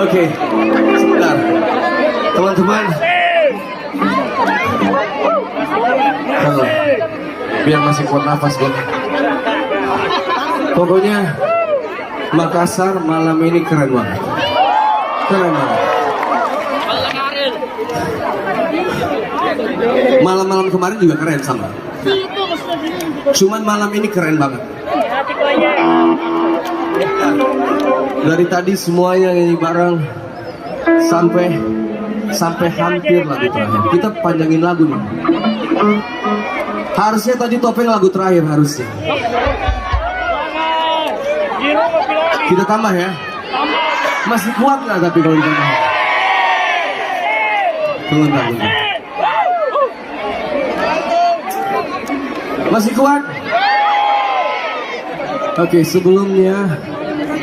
Oke, sebentar. Teman-teman. Halo. Biar masih kuat nafas gue. Pokoknya Makassar malam ini keren banget. Keren banget. Malam-malam kemarin juga keren sama. Cuman malam ini keren banget. Dari tadi semuanya nyanyi bareng sampai hampir lagu terakhir. Kita panjangin lagu nih. Harusnya tadi Topeng lagu terakhir harusnya. Kita tambah ya. Masih kuat nggak tapi kalau ditambah? Tunggu. Masih kuat? Oke, sebelumnya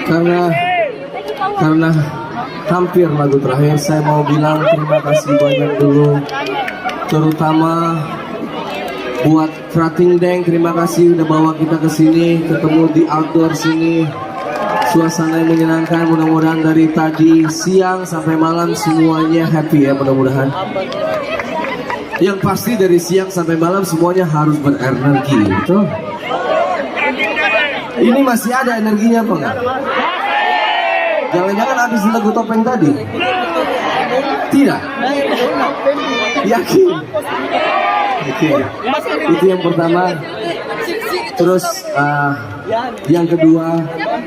karena hampir lagu terakhir, saya mau bilang terima kasih banyak dulu, terutama buat Krating Deng. Terima kasih udah bawa kita ke sini, ketemu di outdoor sini, suasana yang menyenangkan. Mudah-mudahan dari tadi siang sampai malam semuanya happy ya, mudah-mudahan. Yang pasti dari siang sampai malam semuanya harus berenergi, betul? Ini masih ada energinya apa enggak? Jangan-jangan habis lagu Topeng tadi? Tidak? Yakin? Oke. Itu yang pertama. Terus yang kedua,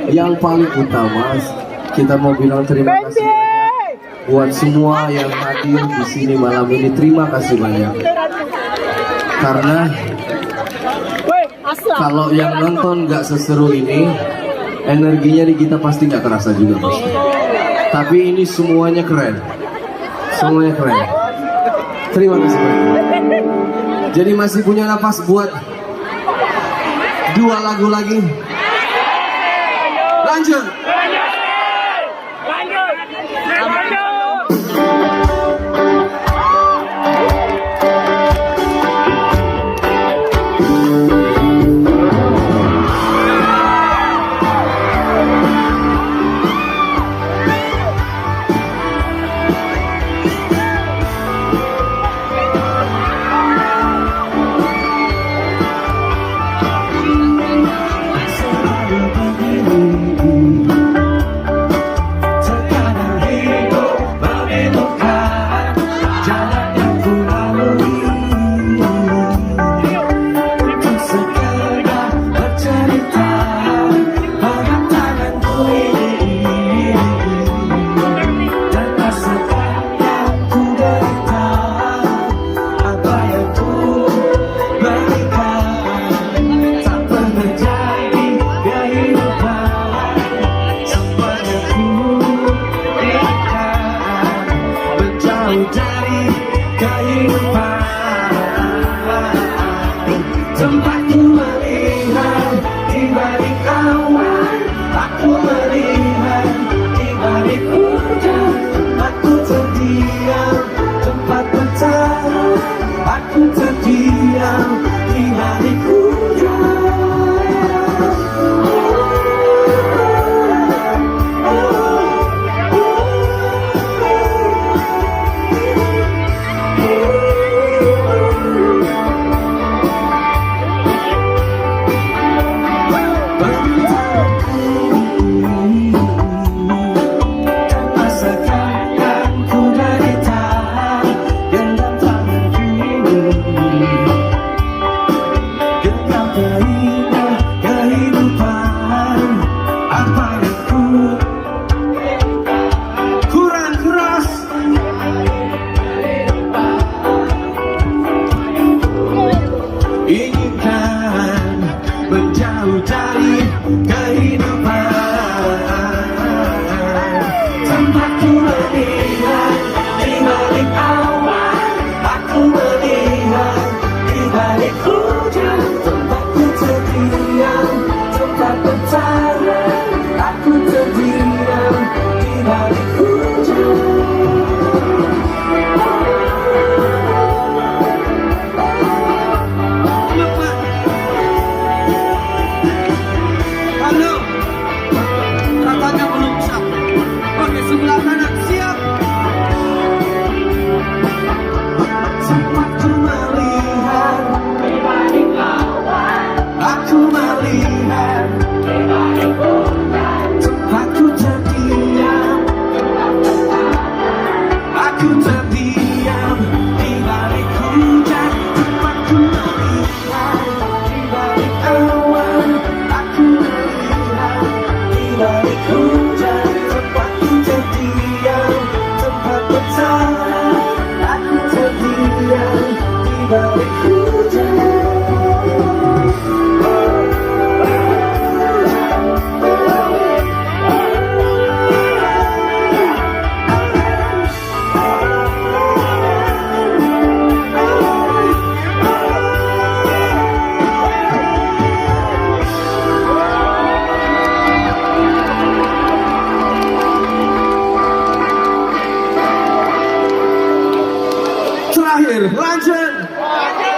yang paling utama, kita mau bilang terima kasih banyak buat semua yang hadir di sini malam ini. Terima kasih banyak. Karena kalau yang nonton nggak seseru ini, energinya di kita pasti nggak terasa juga, Mas. Tapi ini semuanya keren. Semuanya keren. Terima kasih banyak. Jadi masih punya nafas buat 2 lagu lagi. Lanjut. Terkadang hidup begitu terakhir, lanjut.